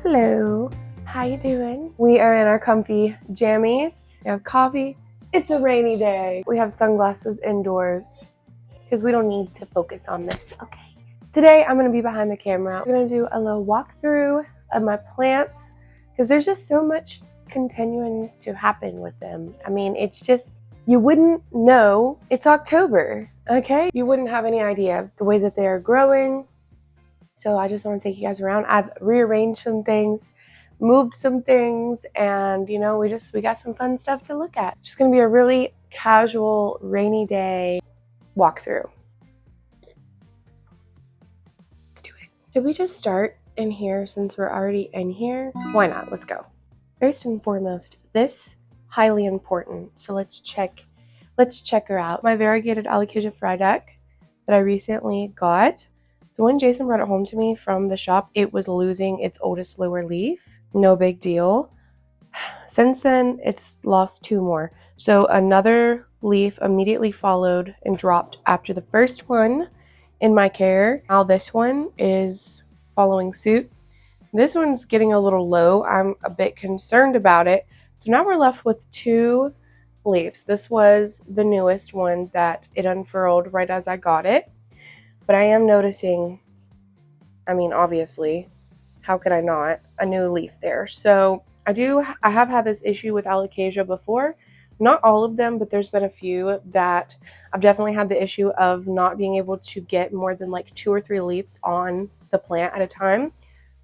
Hello, how you doing? We are in our comfy jammies. We have coffee. It's a rainy day. We have sunglasses indoors because we don't need to focus on this. Okay. Today I'm going to be behind the camera. We're going to do a little walkthrough of my plants because there's just so much continuing to happen with them. I mean, it's just, you wouldn't know it's October, okay? You wouldn't have any idea the way that they're growing. So I just want to take you guys around. I've rearranged some things, moved some things, and you know, we got some fun stuff to look at. Just gonna be a really casual rainy day walkthrough. Let's do it. Should we just start in here since we're already in here? Why not? Let's go. First and foremost, this highly important. So let's check her out. My variegated alocasia frydek that I recently got. So when Jason brought it home to me from the shop, it was losing its oldest lower leaf. No big deal. Since then, it's lost 2 more. So another leaf immediately followed and dropped after the first one in my care. Now this one is following suit. This one's getting a little low. I'm a bit concerned about it. So now we're left with 2 leaves. This was the newest one that it unfurled right as I got it. But I am noticing, I mean, obviously, how could I not, a new leaf there. So I have had this issue with alocasia before. Not all of them, but there's been a few that I've definitely had the issue of not being able to get more than like 2 or 3 leaves on the plant at a time,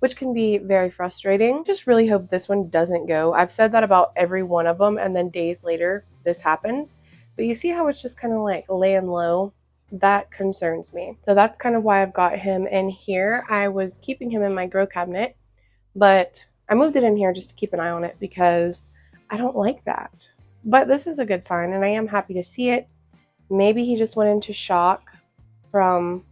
which can be very frustrating. Just really hope this one doesn't go. I've said that about every one of them, and then days later, this happens. But you see how it's just kind of like laying low? That concerns me. So that's kind of why I've got him in here. I was keeping him in my grow cabinet, but I moved it in here just to keep an eye on it because I don't like that. But this is a good sign, and I am happy to see it. Maybe he just went into shock from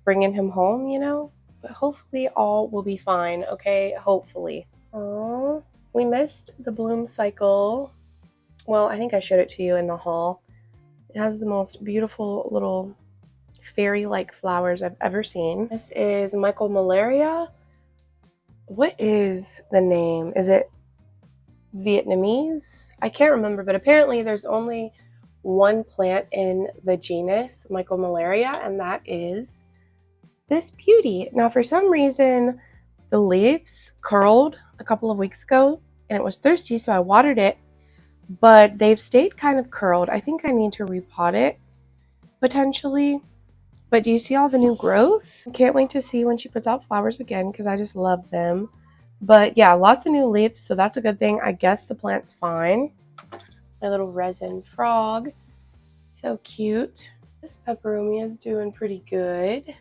bringing him home, you know? But hopefully all will be fine, okay? Hopefully. Oh, we missed the bloom cycle. Well, I think I showed it to you in the haul. It has the most beautiful little fairy-like flowers I've ever seen. This is Michael Malaria. What is the name? Is it Vietnamese? I can't remember, but apparently there's only one plant in the genus Michael Malaria, and that is this beauty. Now, for some reason, the leaves curled a couple of weeks ago, and it was thirsty, so I watered it. But they've stayed kind of curled. I think I need to repot it, potentially. But do you see all the new growth? I can't wait to see when she puts out flowers again because I just love them. But yeah, lots of new leaves, so that's a good thing. I guess the plant's fine. My little resin frog. So cute. This peperomia is doing pretty good.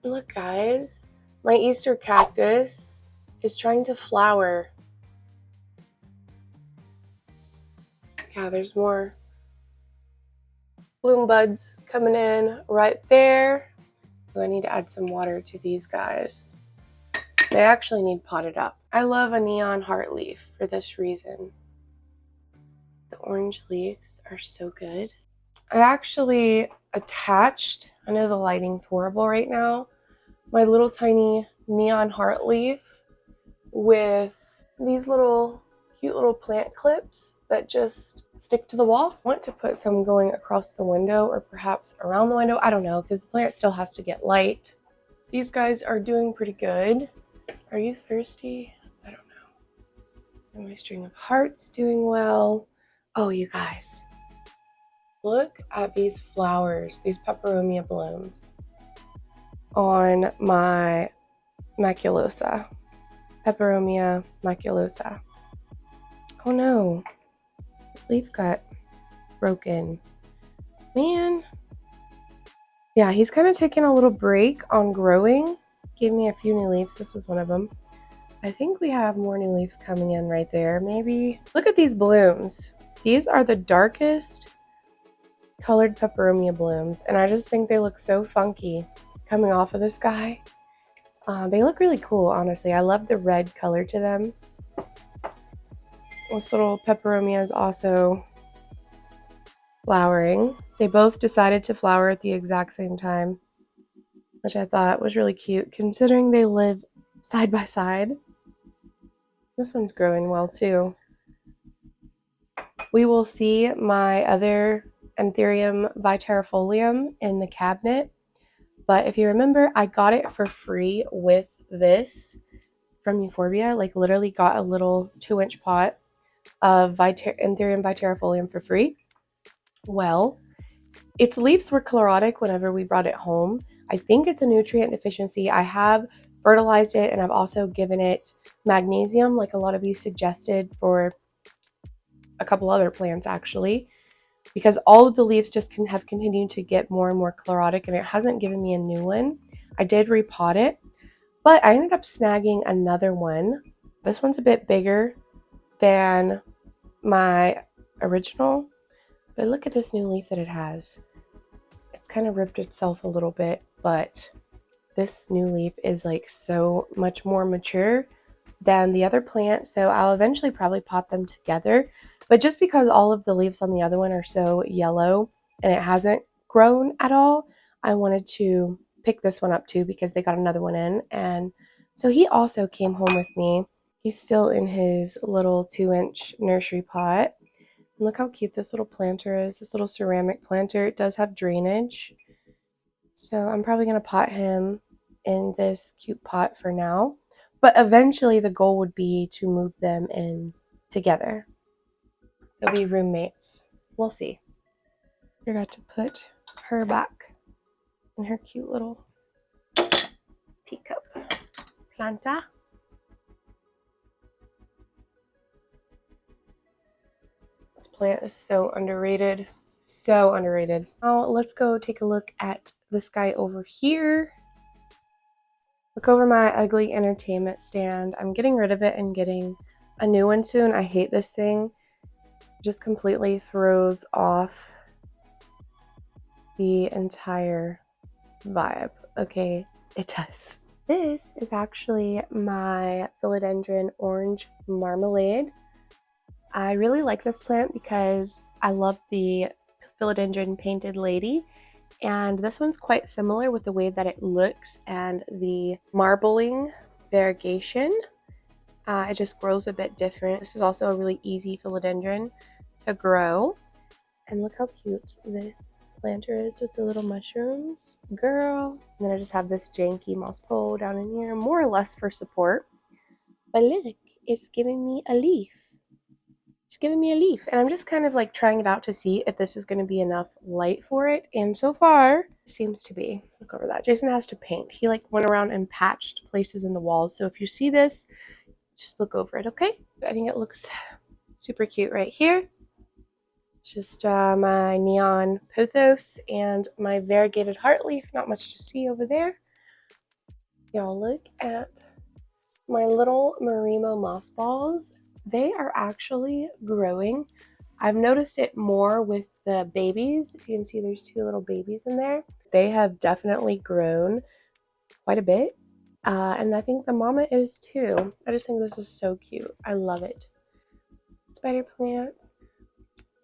Look, guys. My Easter cactus is trying to flower. Yeah, there's more bloom buds coming in right there. So I need to add some water to these guys. They actually need potted up. I love a neon heart leaf for this reason. The orange leaves are so good. I actually attached, I know the lighting's horrible right now, my little tiny neon heart leaf with these little cute little plant clips that just stick to the wall. I want to put some going across the window or perhaps around the window. I don't know, because the plant still has to get light. These guys are doing pretty good. Are you thirsty? I don't know. And my string of hearts doing well. Oh, you guys. Look at these flowers, these peperomia blooms on my maculosa. Peperomia maculosa. Oh no. Leaf got broken. Man. Yeah, he's kind of taking a little break on growing. Gave me a few new leaves. This was one of them. I think we have more new leaves coming in right there. Maybe. Look at these blooms. These are the darkest colored peperomia blooms, and I just think they look so funky coming off of this guy. They look really cool, honestly. I love the red color to them. This little peperomia is also flowering. They both decided to flower at the exact same time, which I thought was really cute considering they live side by side. This one's growing well too. We will see my other Anthurium viterifolium in the cabinet. But if you remember, I got it for free with this from Euphorbia. Like literally got a little 2-inch pot of Anthurium viterifolium for free. Well, its leaves were chlorotic whenever we brought it home. I think it's a nutrient deficiency. I have fertilized it and I've also given it magnesium, like a lot of you suggested for a couple other plants actually, because all of the leaves just have continued to get more and more chlorotic and it hasn't given me a new one. I did repot it, but I ended up snagging another one. This one's a bit bigger than my original, but look at this new leaf that it has. It's kind of ripped itself a little bit, but this new leaf is like so much more mature than the other plant, so I'll eventually probably pot them together. But just because all of the leaves on the other one are so yellow and it hasn't grown at all, I wanted to pick this one up too because they got another one in. And so he also came home with me. He's still in his little 2-inch nursery pot. And look how cute this little planter is, this little ceramic planter. It does have drainage. So I'm probably going to pot him in this cute pot for now. But eventually the goal would be to move them in together. They'll be roommates. We'll see. Forgot to put her back in her cute little teacup. Planta. This plant is so underrated. So underrated. Now let's go take a look at this guy over here. Look over my ugly entertainment stand. I'm getting rid of it and getting a new one soon. I hate this thing. It just completely throws off the entire vibe. Okay, it does. This is actually my philodendron orange marmalade. I really like this plant because I love the philodendron painted lady, and this one's quite similar with the way that it looks and the marbling variegation. It just grows a bit different. This is also a really easy philodendron to grow. And look how cute this planter is with the little mushrooms. Girl. And then I just have this janky moss pole down in here, more or less for support. But look, it's giving me a leaf. It's giving me a leaf. And I'm just kind of like trying it out to see if this is going to be enough light for it. And so far, it seems to be. Look over that. Jason has to paint. He like went around and patched places in the walls. So if you see this, just look over it, okay? I think it looks super cute right here. Just my neon pothos and my variegated heartleaf. Not much to see over there. Y'all look at my little Marimo moss balls. They are actually growing. I've noticed it more with the babies. If you can see, there's 2 little babies in there. They have definitely grown quite a bit. And I think the mama is too. I just think this is so cute. I love it. Spider plant.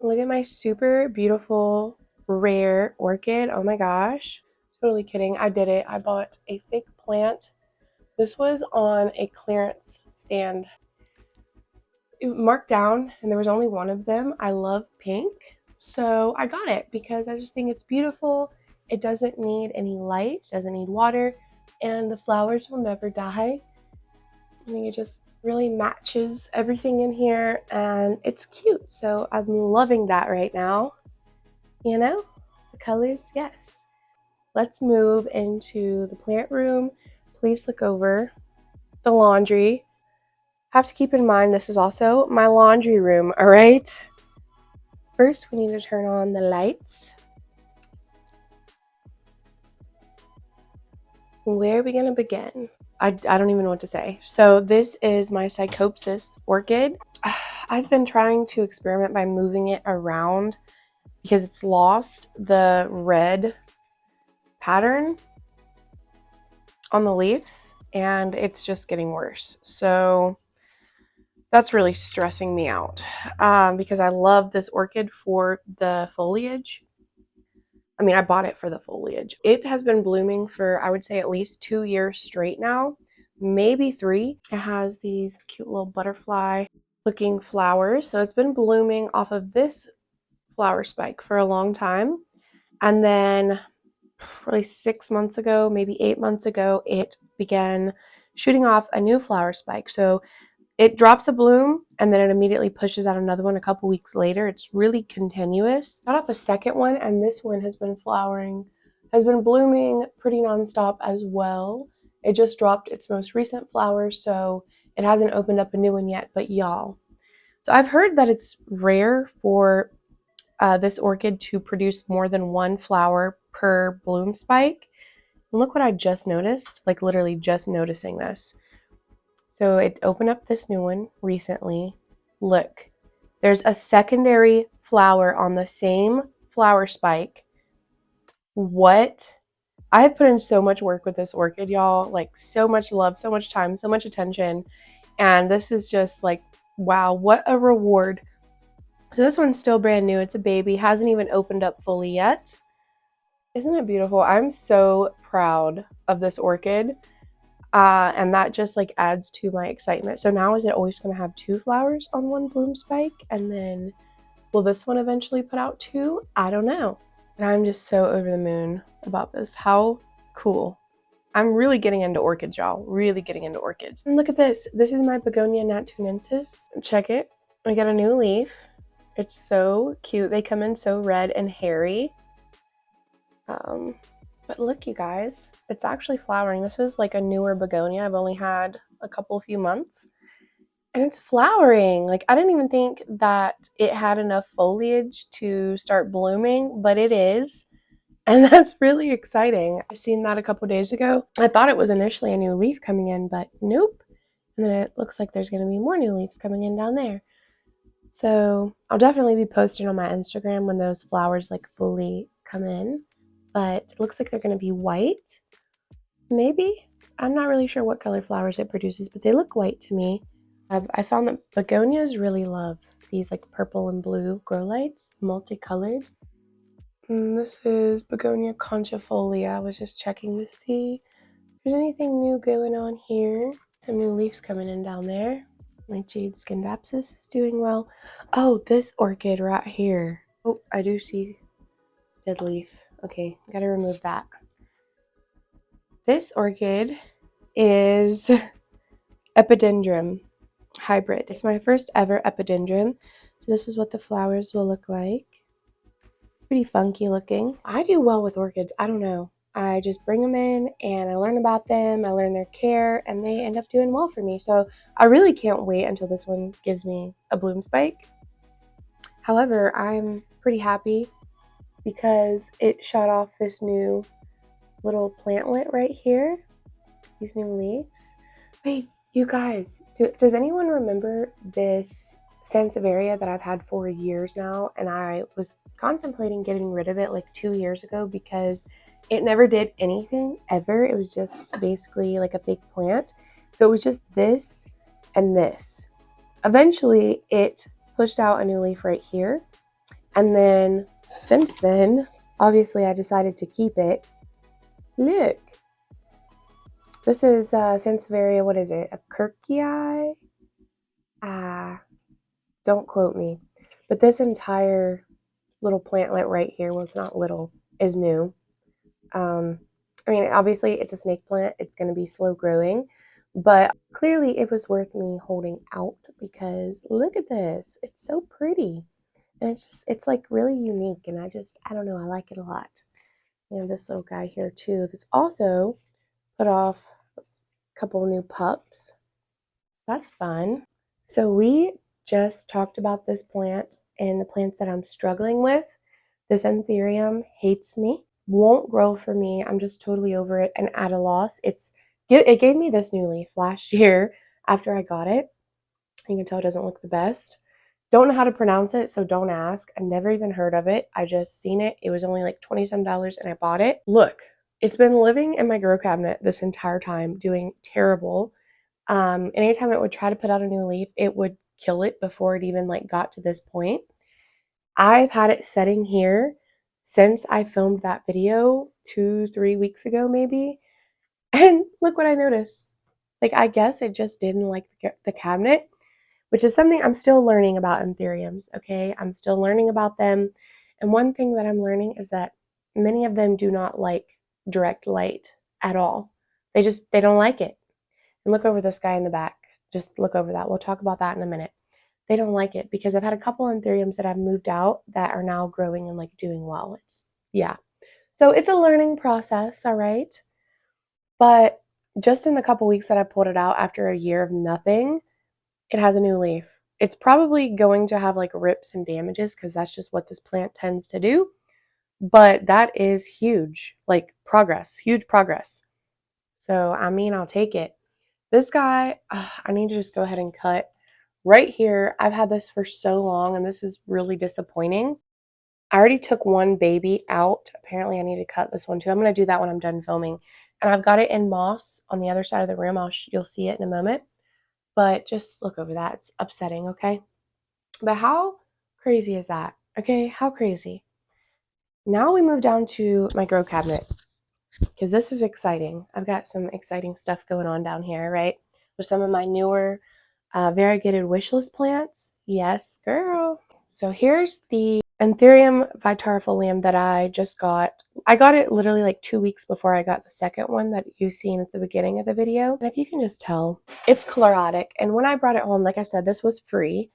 Look at my super beautiful rare orchid. Oh my gosh. Totally kidding. I did it. I bought a fake plant. This was on a clearance stand. It marked down and there was only one of them. I love pink. So I got it because I just think it's beautiful. It doesn't need any light, doesn't need water, and the flowers will never die. I think it just really matches everything in here and it's cute. So I'm loving that right now. You know, the colors, yes. Let's move into the plant room. Please look over the laundry. Have to keep in mind this is also my laundry room, all right? First, we need to turn on the lights. Where are we gonna begin? I don't even know what to say. So this is my Psychopsis orchid. I've been trying to experiment by moving it around because it's lost the red pattern on the leaves and it's just getting worse. So that's really stressing me out because I love this orchid for the foliage. I mean, I bought it for the foliage. It has been blooming for, I would say, at least 2 years straight now. maybe 3. It has these cute little butterfly looking flowers. So it's been blooming off of this flower spike for a long time. And then probably 6 months ago, maybe 8 months ago, it began shooting off a new flower spike. So it drops a bloom and then it immediately pushes out another one a couple weeks later. It's really continuous. Got off a second one, and this one has been flowering, has been blooming pretty nonstop as well. It just dropped its most recent flowers, so it hasn't opened up a new one yet, but y'all. So I've heard that it's rare for this orchid to produce more than 1 flower per bloom spike. And look what I just noticed, like literally just noticing this. So it opened up this new one recently. Look, there's a secondary flower on the same flower spike. What? I have put in so much work with this orchid, y'all. Like so much love, so much time, so much attention. And this is just like, wow, what a reward. So this one's still brand new. It's a baby, hasn't even opened up fully yet. Isn't it beautiful? I'm so proud of this orchid. And that just like adds to my excitement. So now is it always going to have 2 flowers on 1 bloom spike? And then will this one eventually put out 2? I don't know. And I'm just so over the moon about this. How cool. I'm really getting into orchids, y'all. Really getting into orchids. And look at this. This is my Begonia Naturunensis. Check it. I got a new leaf. It's so cute. They come in so red and hairy. But look, you guys, it's actually flowering. This is like a newer begonia. I've only had a few months. And it's flowering. Like, I didn't even think that it had enough foliage to start blooming, but it is. And that's really exciting. I seen that a couple days ago. I thought it was initially a new leaf coming in, but nope. And then it looks like there's going to be more new leaves coming in down there. So I'll definitely be posting on my Instagram when those flowers like fully come in. But it looks like they're going to be white. Maybe. I'm not really sure what color flowers it produces, but they look white to me. I found that begonias really love these like purple and blue grow lights, multicolored. And this is Begonia conchifolia. I was just checking to see if there's anything new going on here. Some new leaves coming in down there. My jade scindapsus is doing well. Oh, this orchid right here. Oh, I do see dead leaf. Okay, gotta remove that. This orchid is epidendrum hybrid. It's my first ever epidendrum. So this is what the flowers will look like. Pretty funky looking. I do well with orchids. I don't know. I just bring them in and I learn about them. I learn their care and they end up doing well for me. So I really can't wait until this one gives me a bloom spike. However, I'm pretty happy because it shot off this new little plantlet right here. These new leaves. Wait, you guys, does anyone remember this Sansevieria that I've had for years now? And I was contemplating getting rid of it like 2 years ago because it never did anything ever. It was just basically like a fake plant. So it was just this and this. Eventually, it pushed out a new leaf right here. And then since then, obviously I decided to keep it. Look. This is Sansevieria, what is it? A Kirkii? Don't quote me. But this entire little plantlet right here, well, it's not little, is new. I mean, obviously it's a snake plant. It's going to be slow growing. But clearly it was worth me holding out because look at this. It's so pretty. And it's like really unique. And I don't know, I like it a lot. We have this little guy here too. This also put off a couple new pups. That's fun. So we just talked about this plant and the plants that I'm struggling with. This Anthurium hates me, won't grow for me. I'm just totally over it and at a loss. It gave me this new leaf last year after I got it. You can tell it doesn't look the best. Don't know how to pronounce it, so don't ask. I never even heard of it. I just seen it. It was only like $27 and I bought it. Look, it's been living in my grow cabinet this entire time, doing terrible. Anytime it would try to put out a new leaf, it would kill it before it even like got to this point. I've had it setting here since I filmed that video 2-3 weeks ago maybe. And look what I noticed. Like, I guess it just didn't like the cabinet, which is something I'm still learning about anthuriums, okay? I'm still learning about them. And one thing that I'm learning is that many of them do not like direct light at all. They don't like it. And look over this guy in the back. Just look over that. We'll talk about that in a minute. They don't like it because I've had a couple anthuriums that I've moved out that are now growing and like doing well. Yeah. So it's a learning process, all right? But just in the couple weeks that I pulled it out after a year of nothing, it has a new leaf. It's probably going to have like rips and damages because that's just what this plant tends to do. But that is huge, like progress, huge progress. So, I mean, I'll take it. This guy, I need to just go ahead and cut right here. I've had this for so long and this is really disappointing. I already took one baby out. Apparently, I need to cut this one too. I'm going to do that when I'm done filming. And I've got it in moss on the other side of the room. You'll see it in a moment. But just look over that. It's upsetting, okay? But how crazy is that? Okay, how crazy. Now we move down to my grow cabinet because this is exciting. I've got some exciting stuff going on down here, right? With some of my newer variegated wishlist plants. Yes, girl. So here's the Anthurium vitarifolium that I just got. I got it literally like 2 weeks before I got the second one that you've seen at the beginning of the video. And if you can just tell, it's chlorotic. And when I brought it home, like I said, this was free.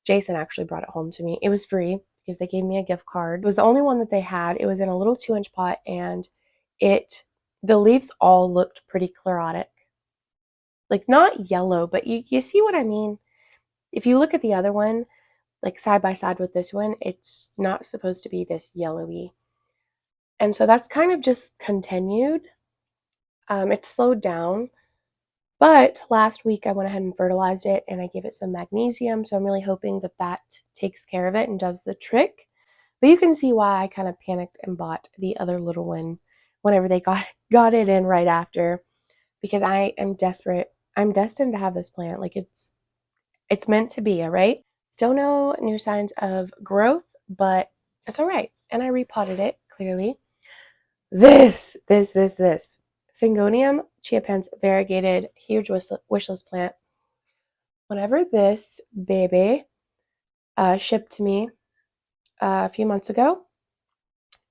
Jason actually brought it home to me. It was free because they gave me a gift card. It was the only one that they had. It was in a little 2-inch pot and the leaves all looked pretty chlorotic. Like not yellow, but you see what I mean? If you look at the other one, like side by side with this one, it's not supposed to be this yellowy. And so that's kind of just continued. It slowed down. But last week I went ahead and fertilized it and I gave it some magnesium. So I'm really hoping that that takes care of it and does the trick. But you can see why I kind of panicked and bought the other little one whenever they got it in right after, because I am desperate. I'm destined to have this plant. Like it's meant to be, all right? Still no new signs of growth, but it's all right. And I repotted it, clearly. This. Syngonium chiapense variegated, huge wishlist plant. Whenever this baby shipped to me a few months ago,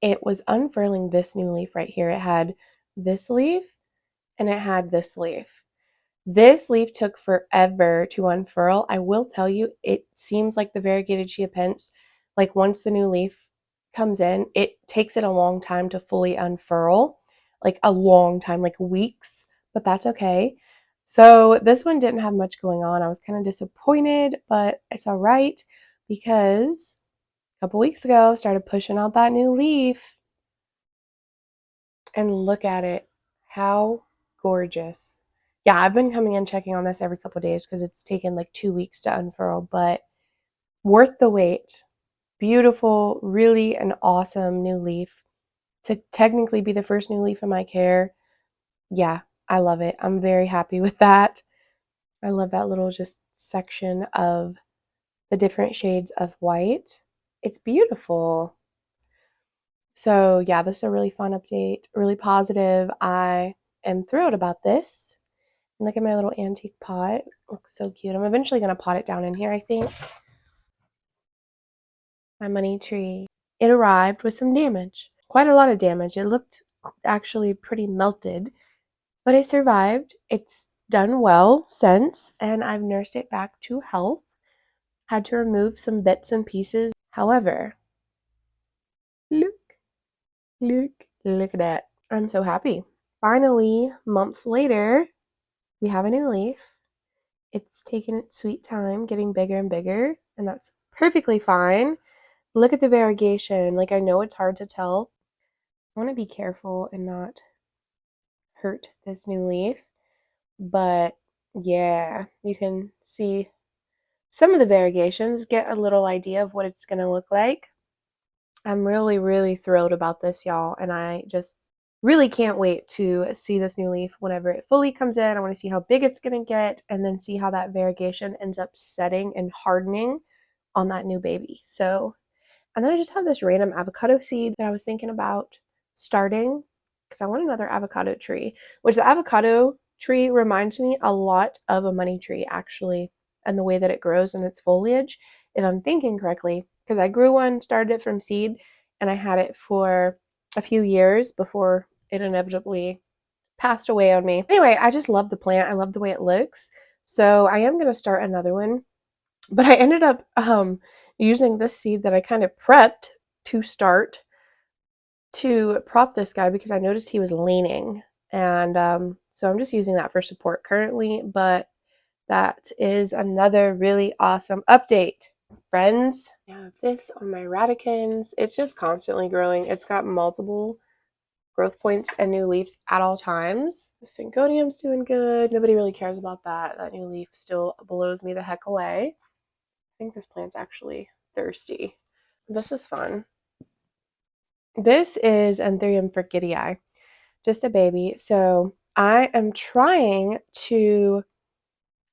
it was unfurling this new leaf right here. It had this leaf and it had this leaf. This leaf took forever to unfurl. I will tell you, it seems like the variegated chiapense, like once the new leaf comes in, it takes it a long time to fully unfurl, like a long time, like weeks, but that's okay. So this one didn't have much going on. I was kind of disappointed, but it's all right because a couple weeks ago, I started pushing out that new leaf. And look at it. How gorgeous. Yeah, I've been coming in checking on this every couple of days because it's taken like 2 weeks to unfurl, but worth the wait. Beautiful, really an awesome new leaf. To technically be the first new leaf in my care, yeah, I love it. I'm very happy with that. I love that little just section of the different shades of white. It's beautiful. So yeah, this is a really fun update, really positive. I am thrilled about this. And look at my little antique pot. It looks so cute. I'm eventually going to pot it down in here, I think. My money tree. It arrived with some damage. Quite a lot of damage. It looked actually pretty melted, but it survived. It's done well since, and I've nursed it back to health. Had to remove some bits and pieces. However, look at that. I'm so happy. Finally, months later, we have a new leaf. It's taken its sweet time getting bigger and bigger, and that's perfectly fine. Look at the variegation. Like, I know it's hard to tell. I want to be careful and not hurt this new leaf, but yeah, you can see some of the variegations, get a little idea of what it's going to look like. I'm really, really thrilled about this, y'all, and I just really can't wait to see this new leaf whenever it fully comes in. I want to see how big it's going to get and then see how that variegation ends up setting and hardening on that new baby. So, and then I just have this random avocado seed that I was thinking about starting because I want another avocado tree, which the avocado tree reminds me a lot of a money tree, actually, and the way that it grows and its foliage, if I'm thinking correctly, because I grew one, started it from seed, and I had it for a few years before it inevitably passed away on me. Anyway, I just love the plant. I love the way it looks. So I am going to start another one. But I ended up using this seed that I kind of prepped to start to prop this guy because I noticed he was leaning. And so I'm just using that for support currently. But that is another really awesome update. Friends, I have this on my radicans. It's just constantly growing. It's got multiple growth points and new leaves at all times. The syngonium's doing good. Nobody really cares about that. That new leaf still blows me the heck away. I think this plant's actually thirsty. This is fun. This is Anthurium frigidii, just a baby. So I am trying to,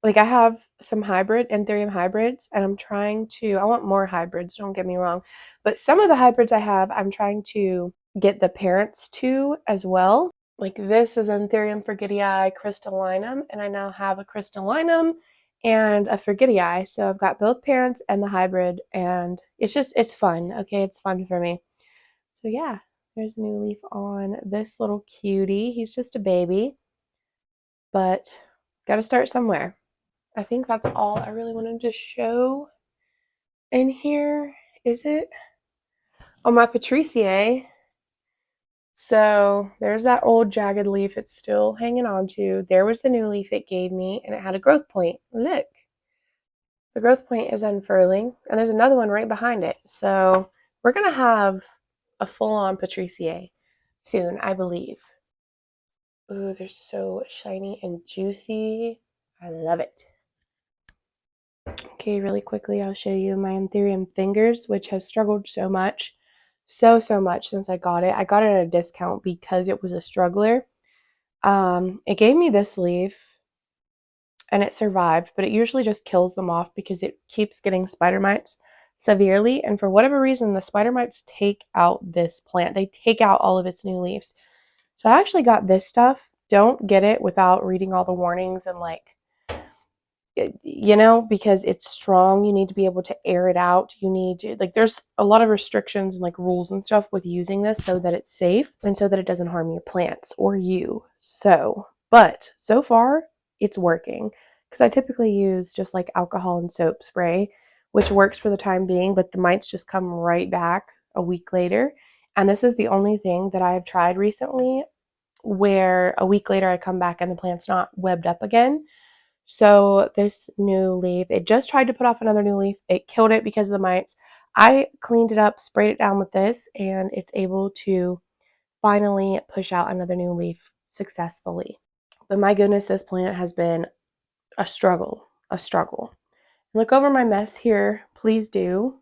like, I have some Anthurium hybrids, and I want more hybrids, don't get me wrong. But some of the hybrids I have, I'm trying to get the parents to as well. Like this is Anthurium frigidii crystallinum, and I now have a crystallinum and a frigidii. So I've got both parents and the hybrid, and it's fun. Okay, it's fun for me. So yeah, there's a new leaf on this little cutie. He's just a baby, but got to start somewhere. I think that's all I really wanted to show in here. Is it? Oh, my Patriciae. So there's that old jagged leaf it's still hanging on to. There was the new leaf it gave me, and it had a growth point. Look, the growth point is unfurling, and there's another one right behind it. So we're going to have a full-on Patriciae soon, I believe. Ooh, they're so shiny and juicy. I love it. Okay, really quickly, I'll show you my Anthurium fingers, which has struggled so much. So much since I got it. I got it at a discount because it was a struggler. It gave me this leaf and it survived, but it usually just kills them off because it keeps getting spider mites severely. And for whatever reason, the spider mites take out this plant. They take out all of its new leaves. So I actually got this stuff. Don't get it without reading all the warnings and because it's strong. You need to be able to air it out. You need to, there's a lot of restrictions and rules and stuff with using this so that it's safe and so that it doesn't harm your plants or you. But so far it's working because I typically use just alcohol and soap spray, which works for the time being, but the mites just come right back a week later. And this is the only thing that I have tried recently where a week later I come back and the plant's not webbed up again. So this new leaf, it just tried to put off another new leaf. It killed it because of the mites. I cleaned it up, sprayed it down with this, and it's able to finally push out another new leaf successfully. But my goodness, this plant has been a struggle, a struggle. Look over my mess here, please do.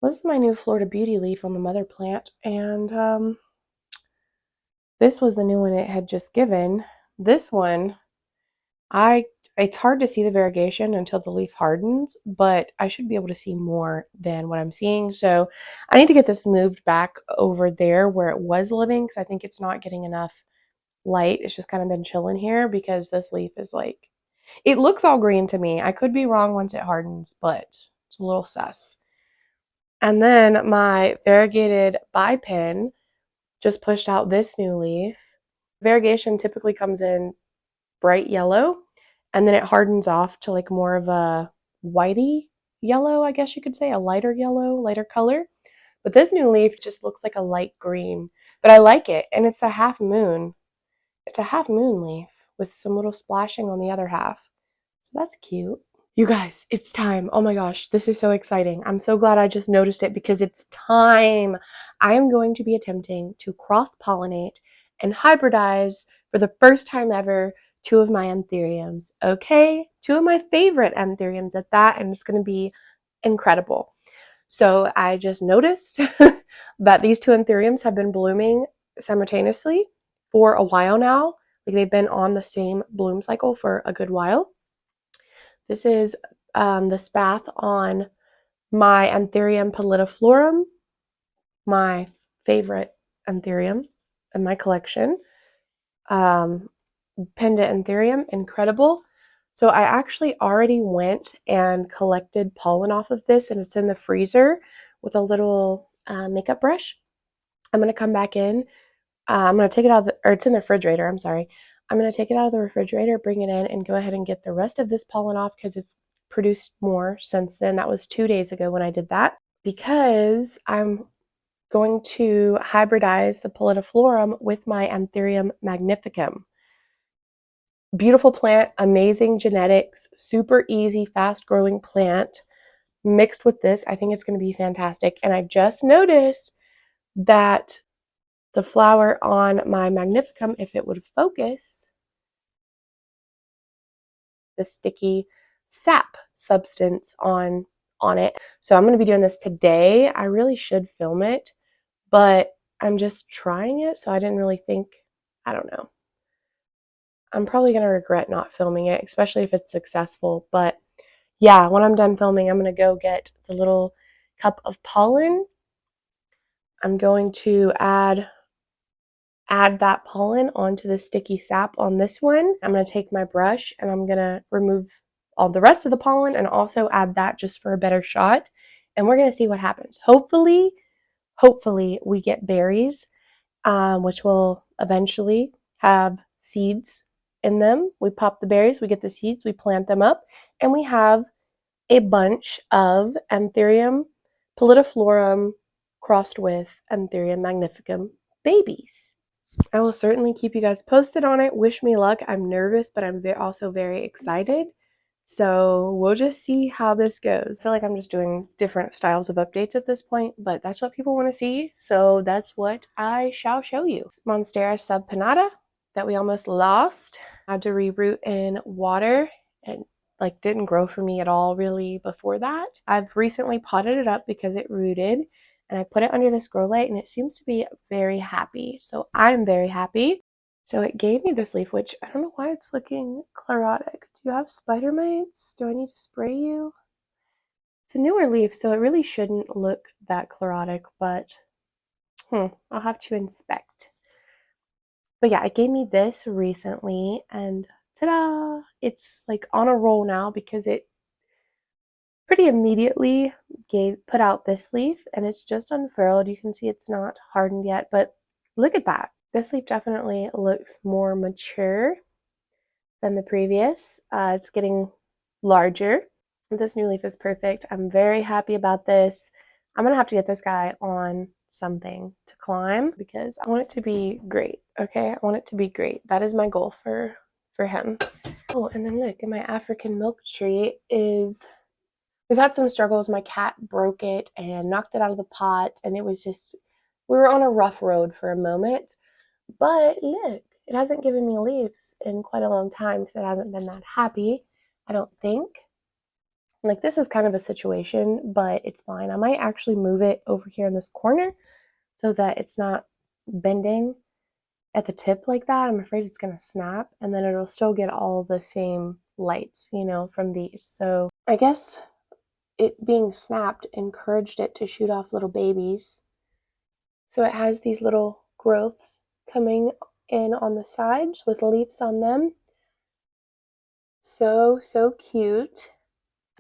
This is my new Florida Beauty leaf on the mother plant, and this was the new one it had just given. This one, it's hard to see the variegation until the leaf hardens, but I should be able to see more than what I'm seeing. So I need to get this moved back over there where it was living because I think it's not getting enough light. It's just kind of been chilling here because this leaf is it looks all green to me. I could be wrong once it hardens, but it's a little sus. And then my variegated bipin just pushed out this new leaf. Variegation typically comes in bright yellow, and then it hardens off to more of a whitey yellow, I guess you could say, a lighter yellow, lighter color. But this new leaf just looks like a light green, but I like it, and it's a half moon. It's a half moon leaf with some little splashing on the other half. So that's cute. You guys, it's time. Oh my gosh, this is so exciting. I'm so glad I just noticed it because it's time. I am going to be attempting to cross-pollinate and hybridize for the first time ever 2 of my anthuriums. Okay? 2 of my favorite anthuriums at that, and it's going to be incredible. So I just noticed that these 2 anthuriums have been blooming simultaneously for a while now. They've been on the same bloom cycle for a good while. This is the spath on my Anthurium pallidiflorum, my favorite anthurium in my collection. pendant anthurium, incredible. So I actually already went and collected pollen off of this, and it's in the freezer with a little makeup brush. I'm going to come back in. I'm going to take it out of or it's in the refrigerator, I'm sorry. I'm going to take it out of the refrigerator, bring it in, and go ahead and get the rest of this pollen off because it's produced more since then. That was 2 days ago when I did that, because I'm going to hybridize the Pallidiflorum with my Anthurium magnificum. Beautiful plant, amazing genetics, super easy, fast growing plant. Mixed with this, I think it's going to be fantastic. And I just noticed that the flower on my magnificum, if it would focus, the sticky sap substance on it. So I'm going to be doing this today. I really should film it, but I'm just trying it, so I didn't really think, I don't know. I'm probably going to regret not filming it, especially if it's successful. But yeah, when I'm done filming, I'm going to go get the little cup of pollen. I'm going to add that pollen onto the sticky sap on this one. I'm going to take my brush and I'm going to remove all the rest of the pollen and also add that just for a better shot. And we're going to see what happens. Hopefully we get berries, which will eventually have seeds in them. We pop the berries, we get the seeds, we plant them up, and we have a bunch of Anthurium pallidiflorum crossed with Anthurium magnificum babies. I will certainly keep you guys posted on it. Wish me luck. I'm nervous, but I'm also very excited. So we'll just see how this goes. I feel like I'm just doing different styles of updates at this point, but that's what people want to see. So that's what I shall show you. Monstera subpinnata that we almost lost. I had to reroot in water and didn't grow for me at all really before that. I've recently potted it up because it rooted, and I put it under this grow light and it seems to be very happy. So I'm very happy. So it gave me this leaf, which I don't know why it's looking chlorotic. Do you have spider mites? Do I need to spray you? It's a newer leaf, so it really shouldn't look that chlorotic, but I'll have to inspect. But yeah, it gave me this recently, and ta-da! It's like on a roll now because it pretty immediately put out this leaf, and it's just unfurled. You can see it's not hardened yet, but look at that. This leaf definitely looks more mature than the previous. It's getting larger. This new leaf is perfect. I'm very happy about this. I'm gonna have to get this guy on something to climb because I want it to be great. Okay, I want it to be great. That is my goal for him. Oh, and then look, in my African milk tree is, we've had some struggles. My cat broke it and knocked it out of the pot, and it was just, we were on a rough road for a moment. But look, it hasn't given me leaves in quite a long time because it hasn't been that happy, I don't think. Like, this is kind of a situation, but it's fine. I might actually move it over here in this corner so that it's not bending at the tip like that. I'm afraid it's going to snap, and then it'll still get all the same light, from these. So I guess it being snapped encouraged it to shoot off little babies. So it has these little growths coming in on the sides with leaves on them. So cute.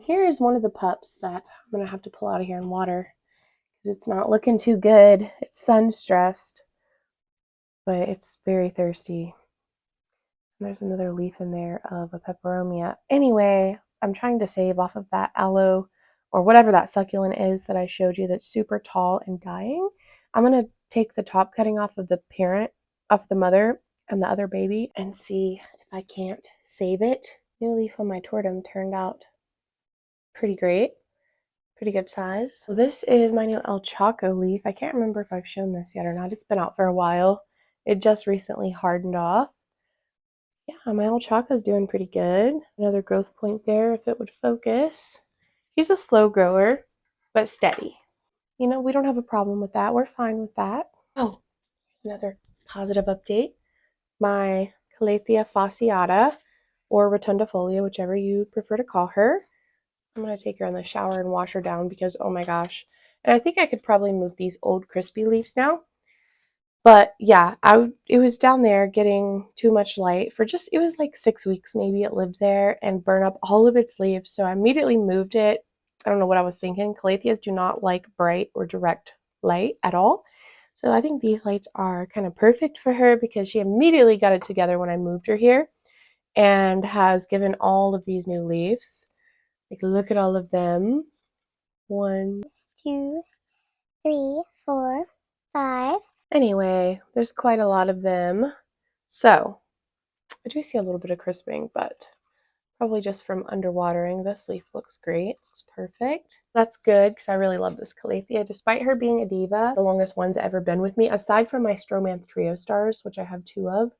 Here is one of the pups that I'm going to have to pull out of here and water because it's not looking too good. It's sun stressed, but it's very thirsty. And there's another leaf in there of a peperomia. Anyway, I'm trying to save off of that aloe or whatever that succulent is that I showed you that's super tall and dying. I'm going to take the top cutting off of the parent, off the mother and the other baby, and see if I can't save it. New leaf on my tortum turned out pretty great. Pretty good size. So this is my new El Chaco leaf. I can't remember if I've shown this yet or not. It's been out for a while. It just recently hardened off. Yeah, my El Chaco's doing pretty good. Another growth point there if it would focus. He's a slow grower, but steady. We don't have a problem with that. We're fine with that. Oh, another positive update. My Calathea fasciata, or rotundifolia, whichever you prefer to call her. I'm going to take her in the shower and wash her down because, oh my gosh. And I think I could probably move these old crispy leaves now. But yeah, it was down there getting too much light for just, it was like 6 weeks maybe it lived there and burned up all of its leaves. So I immediately moved it. I don't know what I was thinking. Calatheas do not like bright or direct light at all. So I think these lights are kind of perfect for her because she immediately got it together when I moved her here and has given all of these new leaves. Like, look at all of them. 1, 2, 3, 4, 5. Anyway, there's quite a lot of them. So I do see a little bit of crisping, but probably just from underwatering. This leaf looks great. Looks perfect. That's good because I really love this Calathea. Despite her being a diva, the longest one's ever been with me, aside from my Stromanth Trio Stars, which I have 2 of.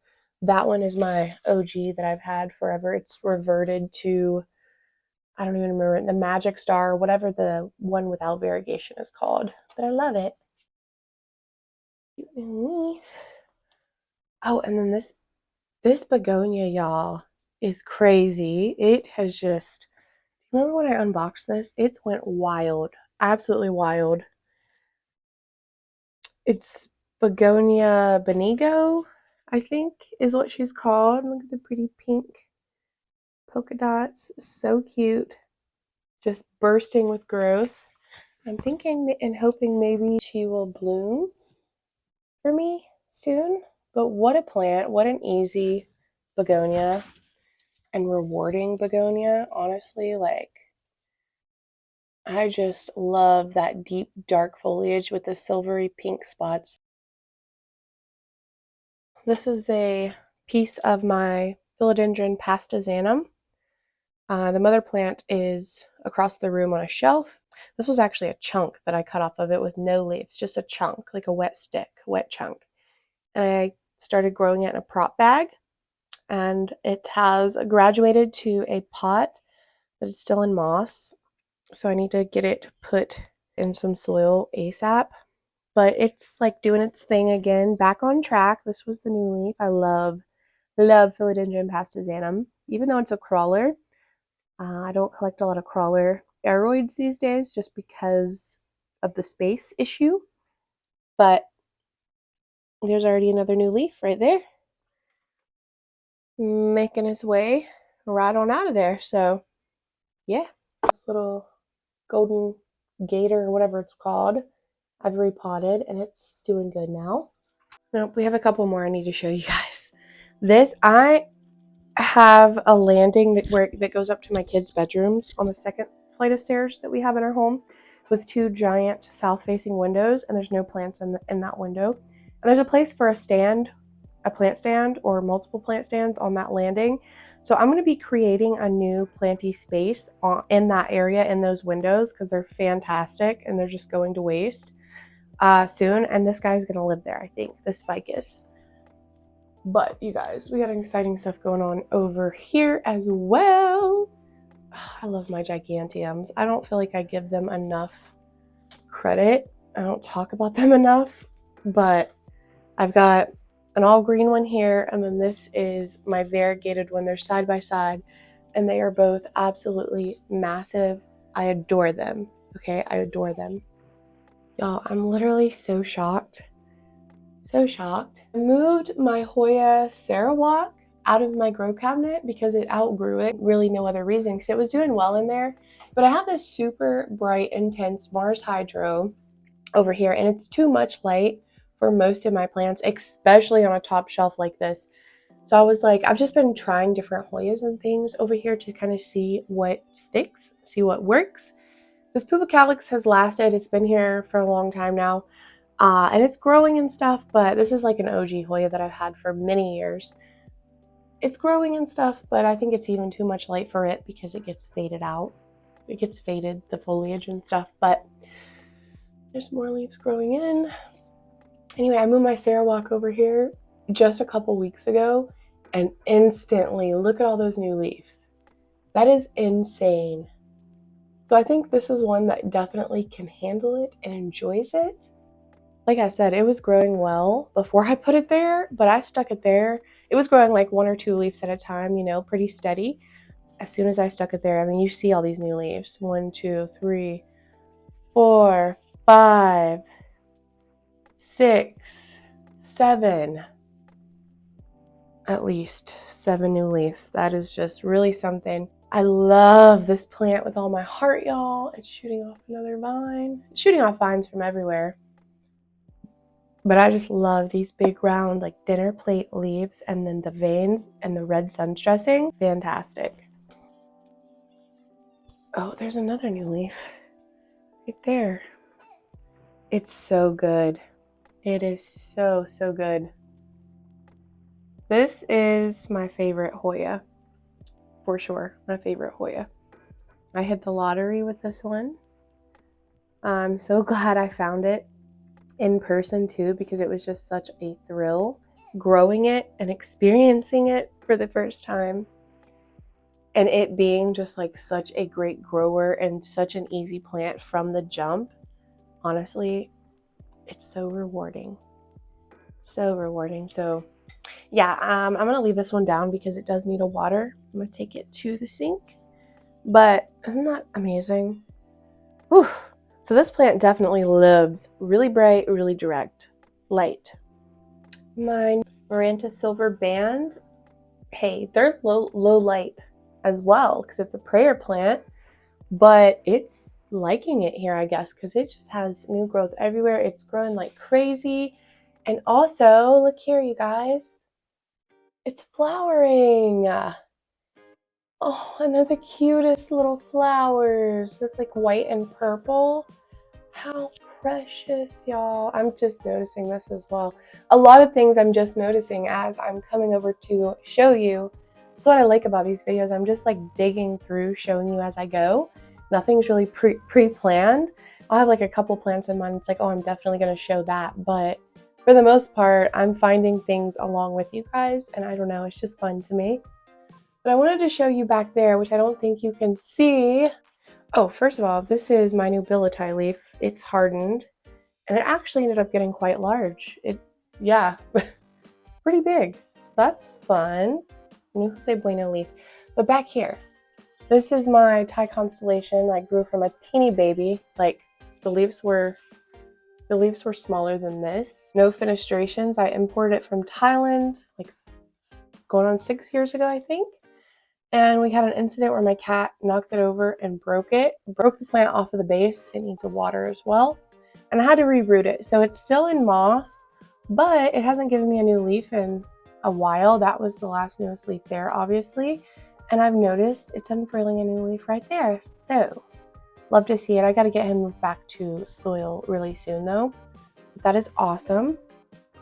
That one is my OG that I've had forever. It's reverted to, I don't even remember, the Magic Star, whatever the one without variegation is called. But I love it. Oh, and then this begonia, y'all, is crazy. It has just, remember when I unboxed this? It went wild. Absolutely wild. It's Begonia Benigo, I think is what she's called. Look at the pretty pink polka dots. So cute. Just bursting with growth. I'm thinking and hoping maybe she will bloom for me soon. But what a plant. What an easy begonia and rewarding begonia. Honestly, like, I just love that deep dark foliage with the silvery pink spots. This is a piece of my philodendron pastazanum. The mother plant is across the room on a shelf. This was actually a chunk that I cut off of it with no leaves, just a chunk, like a wet stick, wet chunk. And I started growing it in a prop bag, and it has graduated to a pot that is still in moss. So I need to get it put in some soil ASAP. But it's like doing its thing again, back on track. This was the new leaf. I love philodendron pastazanum, even though it's a crawler. I don't collect a lot of crawler aeroids these days just because of the space issue. But there's already another new leaf right there, making its way right on out of there. So yeah, this little golden gator or whatever it's called, I've repotted and it's doing good now. Nope, we have a couple more I need to show you guys. This, I have a landing that goes up to my kids' bedrooms on the second flight of stairs that we have in our home, with 2 giant south-facing windows, and there's no plants in that window. And there's a place for a plant stand, or multiple plant stands on that landing. So I'm going to be creating a new planty space in that area, in those windows, because they're fantastic and they're just going to waste soon. And this guy's going to live there, I think, this ficus. But you guys, we got exciting stuff going on over here as well. I love my giganteums. I don't feel like I give them enough credit. I don't talk about them enough, but I've got an all green one here, and then this is my variegated one. They're side by side, and they are both absolutely massive. I adore them. Okay, I adore them. Y'all, I'm literally so shocked. So shocked. I moved my Hoya Sarawak out of my grow cabinet because it outgrew it. Really no other reason, because it was doing well in there. But I have this super bright, intense Mars Hydro over here, and it's too much light for most of my plants, especially on a top shelf like this. So I was like, I've just been trying different Hoyas and things over here to kind of see what sticks, see what works. This Pupacalix has lasted. It's been here for a long time now. And it's growing and stuff, but this is like an OG Hoya that I've had for many years. It's growing and stuff, but I think it's even too much light for it because it gets faded out. It gets faded, the foliage and stuff, but there's more leaves growing in. Anyway, I moved my Sarawak over here just a couple weeks ago, and instantly, look at all those new leaves. That is insane. So I think this is one that definitely can handle it and enjoys it. Like I said, it was growing well before I put it there, but I stuck it there. It was growing like 1 or 2 leaves at a time, you know, pretty steady. As soon as I stuck it there, I mean, you see all these new leaves. 1, 2, 3, 4, 5, 6, 7, at least 7 new leaves. That is just really something. I love this plant with all my heart, y'all. It's shooting off another vine. It's shooting off vines from everywhere. But I just love these big round like dinner plate leaves, and then the veins and the red sun's dressing. Fantastic. Oh, there's another new leaf right there. It's so good. It is so, so good. This is my favorite Hoya, for sure. My favorite Hoya. I hit the lottery with this one. I'm so glad I found it in person too, because it was just such a thrill growing it and experiencing it for the first time. And it being just like such a great grower and such an easy plant from the jump. Honestly, it's so rewarding. So rewarding. So yeah, I'm gonna leave this one down because it does need a water. I'm gonna take it to the sink. But isn't that amazing? Whew. So this plant definitely lives really bright, really direct light. My Maranta Silver Band, hey, they're low light as well because it's a prayer plant, but it's liking it here, I guess, because it just has new growth everywhere. It's growing like crazy. And also, look here, you guys, it's flowering. Oh, and they're the cutest little flowers. It's like white and purple. How precious, y'all. I'm just noticing this as well. A lot of things I'm just noticing as I'm coming over to show you. That's what I like about these videos. I'm just like digging through, showing you as I go. Nothing's really pre-planned. I'll have like a couple plants in mind. It's like, oh, I'm definitely going to show that. But for the most part, I'm finding things along with you guys. And I don't know, it's just fun to me. But I wanted to show you back there, which I don't think you can see. Oh, first of all, this is my new billieti leaf. It's hardened, and it actually ended up getting quite large. Yeah, pretty big. So that's fun. New Jose Bueno leaf. But back here, this is my Thai constellation. I grew from a teeny baby. Like the leaves were smaller than this. No fenestrations. I imported it from Thailand, like going on 6 years ago, I think. And we had an incident where my cat knocked it over and broke it. Broke the plant off of the base. It needs a water as well. And I had to reroot it. So it's still in moss, but it hasn't given me a new leaf in a while. That was the last newest leaf there, obviously. And I've noticed it's unfurling a new leaf right there. So love to see it. I got to get him moved back to soil really soon though. That is awesome.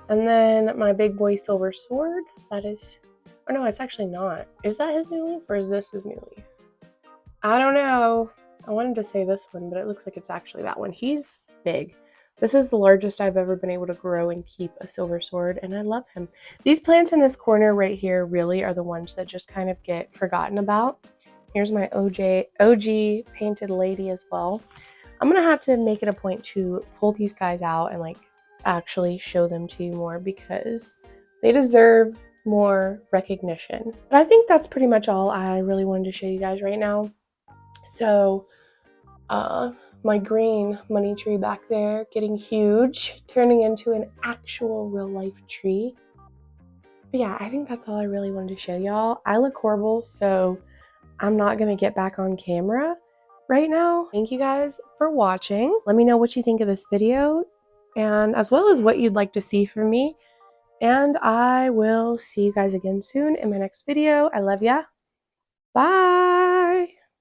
And then my big boy silver sword. That is... or no, it's actually not. Is that his new leaf or is this his new leaf? I don't know. I wanted to say this one, but it looks like it's actually that one. He's big. This is the largest I've ever been able to grow and keep a silver sword, and I love him. These plants in this corner right here really are the ones that just kind of get forgotten about. Here's my OG painted lady as well. I'm gonna have to make it a point to pull these guys out and like actually show them to you more because they deserve more recognition. But I think that's pretty much all I really wanted to show you guys right now. So my green money tree back there getting huge, turning into an actual real life tree. But yeah, I think that's all I really wanted to show y'all. I look horrible, so I'm not gonna get back on camera right now. Thank you guys for watching. Let me know what you think of this video, and as well as what you'd like to see from me. And I will see you guys again soon in my next video. I love ya. Bye.